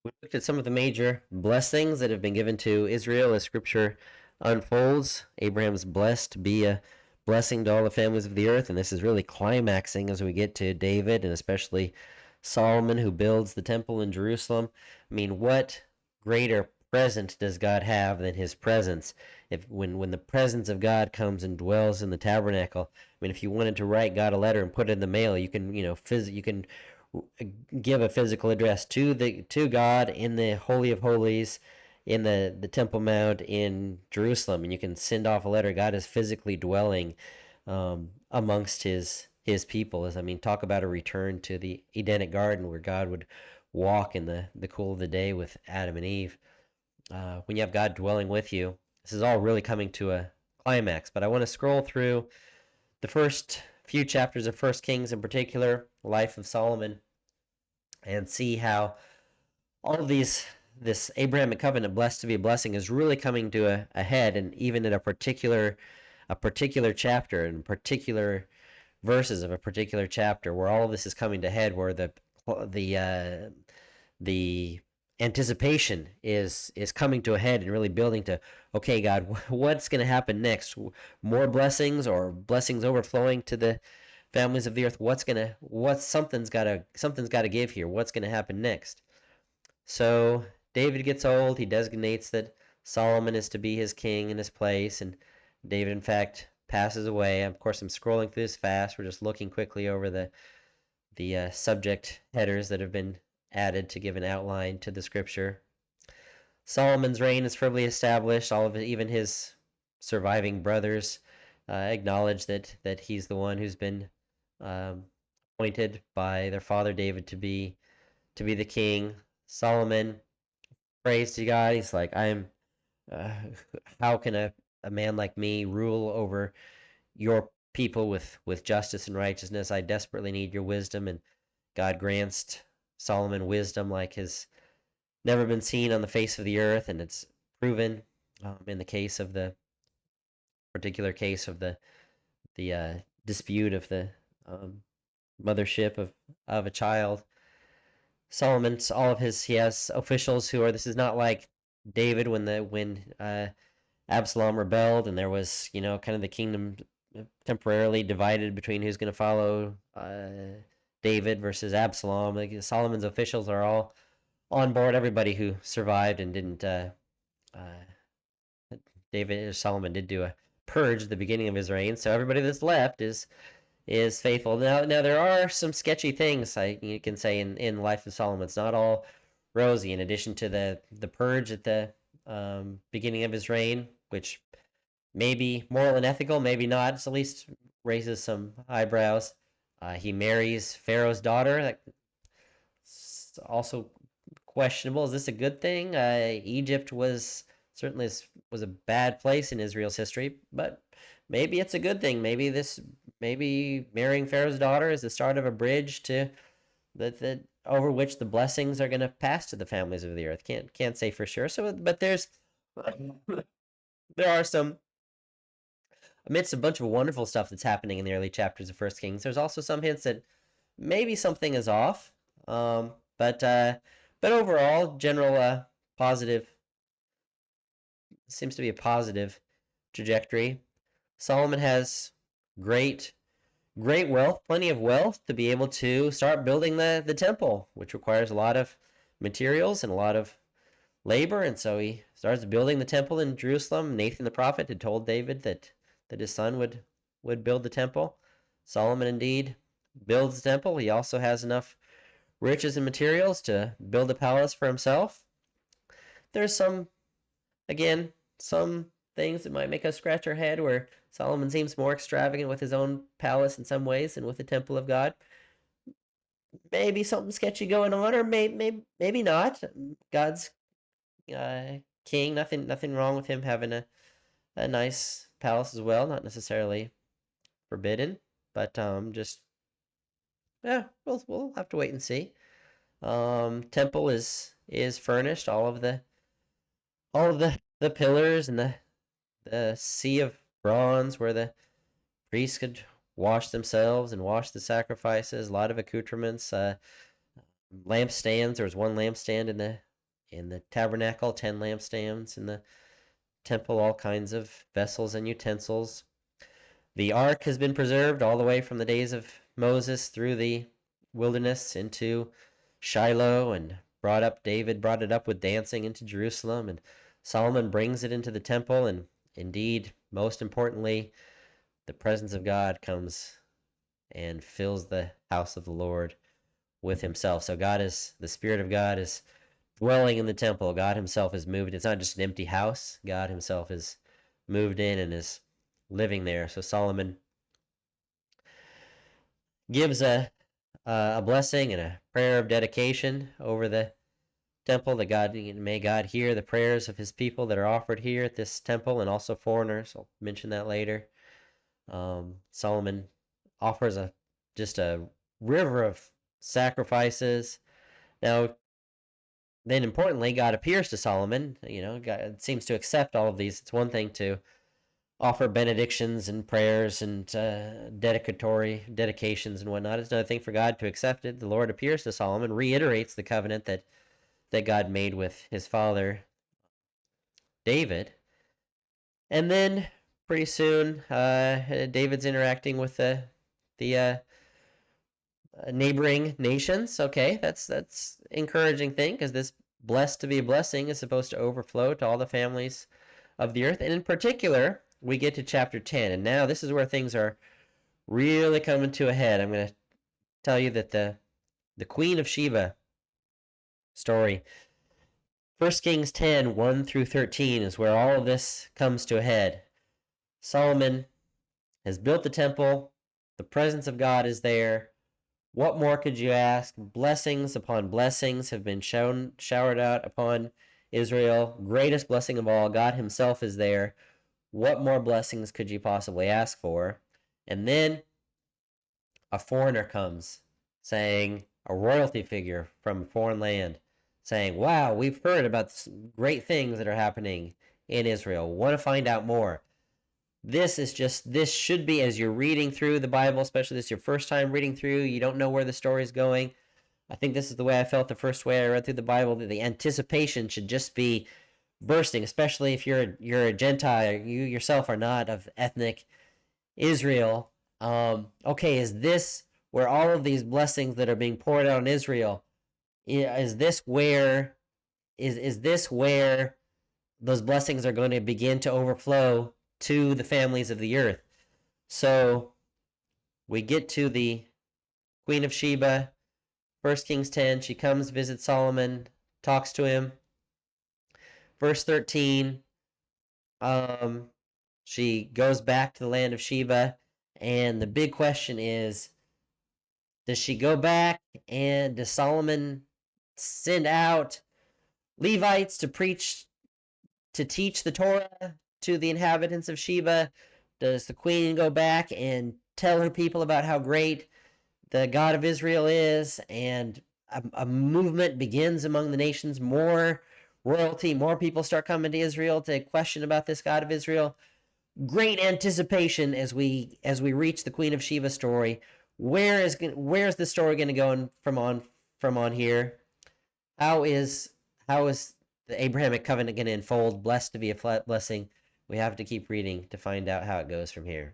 We looked at some of the major blessings that have been given to Israel as Scripture unfolds. Abraham's blessed to be a blessing to all the families of the earth, and this is really climaxing as we get to David and especially Solomon, who builds the temple in Jerusalem. I mean, what greater present does God have than His presence? If when the presence of God comes and dwells in the tabernacle, I mean, if you wanted to write God a letter and put it in the mail, you can you can give a physical address to God in the Holy of Holies, in the Temple Mount in Jerusalem, and you can send off a letter. God is physically dwelling amongst his people. As I mean, talk about a return to the Edenic garden where God would walk in the cool of the day with Adam and Eve. When you have God dwelling with you, this is all really coming to a climax. But I want to scroll through the first few chapters of First Kings, in particular, life of Solomon, and see how all of this Abrahamic covenant, blessed to be a blessing, is really coming to a head, and even in a particular chapter and particular verses of a particular chapter, where all of this is coming to head, where the anticipation is coming to a head and really building to, okay, God, what's going to happen next? More blessings or blessings overflowing to the families of the earth? Something's got to give here. What's going to happen next? So David gets old. He designates that Solomon is to be his king in his place, and David, in fact, passes away. Of course, I'm scrolling through this fast. We're just looking quickly over the subject headers that have been added to give an outline to the scripture. Solomon's reign is firmly established. All of it, even his surviving brothers, acknowledge that he's the one who's been appointed by their father David to be the king. Solomon prays to God. He's like, uh, how can a man like me rule over your people with justice and righteousness? I desperately need your wisdom. And God grants Solomon wisdom like has never been seen on the face of the earth. And it's proven in the case of the particular case of the dispute of the um, mothership of a child. Solomon's all of his he has officials who are, this is not like David when Absalom rebelled and there was kind of the kingdom temporarily divided between who's going to follow David versus Absalom. Like Solomon's officials are all on board. Everybody who survived and didn't David or Solomon did do a purge at the beginning of his reign, so everybody that's left is faithful. Now there are some sketchy things you can say in the life of Solomon. It's not all rosy. In addition to the purge at the beginning of his reign, which may be moral and ethical, maybe not. It's at least raises some eyebrows. He marries Pharaoh's daughter. That's also questionable. Is this a good thing? Egypt was certainly was a bad place in Israel's history, but maybe it's a good thing. Maybe marrying Pharaoh's daughter is the start of a bridge to that over which the blessings are going to pass to the families of the earth. Can't say for sure. So, but there are some, amidst a bunch of wonderful stuff that's happening in the early chapters of First Kings. There's also some hints that maybe something is off. But overall, general positive, seems to be a positive trajectory. Solomon has great wealth, plenty of wealth to be able to start building the temple, which requires a lot of materials and a lot of labor. And so he starts building the temple in Jerusalem. Nathan the prophet had told David that his son would build the temple. Solomon indeed builds the temple. He also has enough riches and materials to build a palace for himself. There's some things that might make us scratch our head where Solomon seems more extravagant with his own palace in some ways than with the temple of God. Maybe something sketchy going on, or maybe not. God's king, nothing wrong with him having a nice palace as well. Not necessarily forbidden, but just yeah, we'll have to wait and see. Temple is furnished. All of the pillars and the sea of bronze where the priests could wash themselves and wash the sacrifices. A lot of accoutrements. Lampstands. There was one lampstand in the tabernacle, 10 lampstands, in the temple, all kinds of vessels and utensils. The ark has been preserved all the way from the days of Moses through the wilderness into Shiloh, and David brought it up with dancing into Jerusalem, and Solomon brings it into the temple, and indeed, most importantly, the presence of God comes and fills the house of the Lord with himself. So the Spirit of God is dwelling in the temple. God himself is moved. It's not just an empty house. God himself is moved in and is living there. So Solomon gives a blessing and a prayer of dedication over the temple, that may God hear the prayers of his people that are offered here at this temple, and also foreigners. I'll mention that later. Solomon offers just a river of sacrifices. Now, then importantly, God appears to Solomon. God seems to accept all of these. It's one thing to offer benedictions and prayers and dedicatory dedications and whatnot. It's another thing for God to accept it. The Lord appears to Solomon, reiterates the covenant that God made with his father David, and then pretty soon David's interacting with the neighboring nations. Okay, that's encouraging thing, because this blessed to be a blessing is supposed to overflow to all the families of the earth. And in particular, we get to chapter 10, and now this is where things are really coming to a head. I'm going to tell you that the Queen of Sheba story, 1 Kings 10, 1 through 13, is where all of this comes to a head. Solomon has built the temple. The presence of God is there. What more could you ask? Blessings upon blessings have been showered out upon Israel. Greatest blessing of all, God himself is there. What more blessings could you possibly ask for? And then a foreigner comes, saying, a royalty figure from a foreign land, saying, wow, we've heard about great things that are happening in Israel. Want to find out more. This should be, as you're reading through the Bible, especially this is your first time reading through, you don't know where the story is going. I think this is the way I felt the first way I read through the Bible, that the anticipation should just be bursting, especially if you're a Gentile, you yourself are not of ethnic Israel. Okay, is this where all of these blessings that are being poured out on Israel, is this where those blessings are going to begin to overflow to the families of the earth? So we get to the Queen of Sheba, 1 Kings 10. She comes, visits Solomon, talks to him. Verse 13, she goes back to the land of Sheba, and the big question is, does she go back, and does Solomon send out Levites to teach the Torah to the inhabitants of Sheba? Does the queen go back and tell her people about how great the God of Israel is, and a movement begins among the nations? More royalty, more people start coming to Israel to question about this God of Israel. Great anticipation as we reach the Queen of Sheba story. Where's the story going to go from on here? How is the Abrahamic covenant going to unfold? Blessed to be a blessing. We have to keep reading to find out how it goes from here.